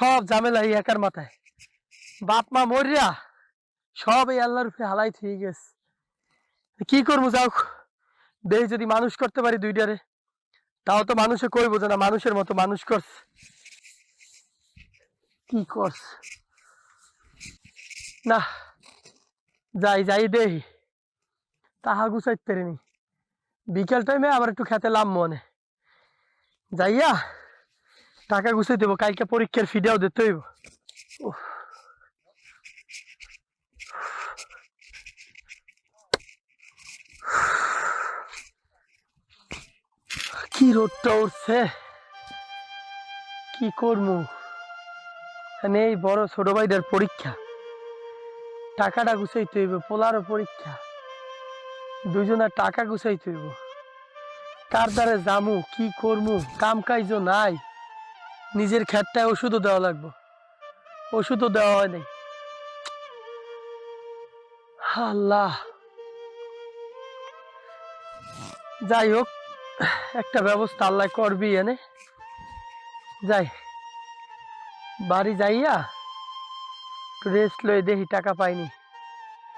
সব ঝামেলা এই একার মাথায়। বাপ মা মরিয়া সব এই আল্লাহর উপরে হালাই ঠিক গেছে। কি করবো যাও, দেই যদি মানুষ করতে পারি দুইটারে, তাও তো মানুষে কইবো যে না মানুষের মতো মানুষ করছে। কি করছ না, যাই যাই দেই তাহা গুছাইতে পারিনি। বিকেল টাইমে আবার একটু খেতে লাম মনে যাইয়া টাকা গুছাই দেবো, কালকে পরীক্ষার ফিডাও দিতে হইব। উফ, কি রোদটা উঠছে, কি করবো। এই বড় ছোট ভাইদের পরীক্ষা, টাকাটা গুছাইতে হইব, পোলারও পরীক্ষা, দুইজনের টাকা গুছাইতে হইব। কার দ্বারে জামু, কি করমু, কাম কাইজও নাই। নিজের ক্ষেতটায় ওষুধও দেওয়া লাগবো, ওষুধও দেওয়া হয় নাই। আল্লাহ, যাই হোক একটা ব্যবস্থা আল্লাহ করবি এনে। যাই বাড়ি যাইয়া রেস্ট লই, দেখি টাকা পাইনি।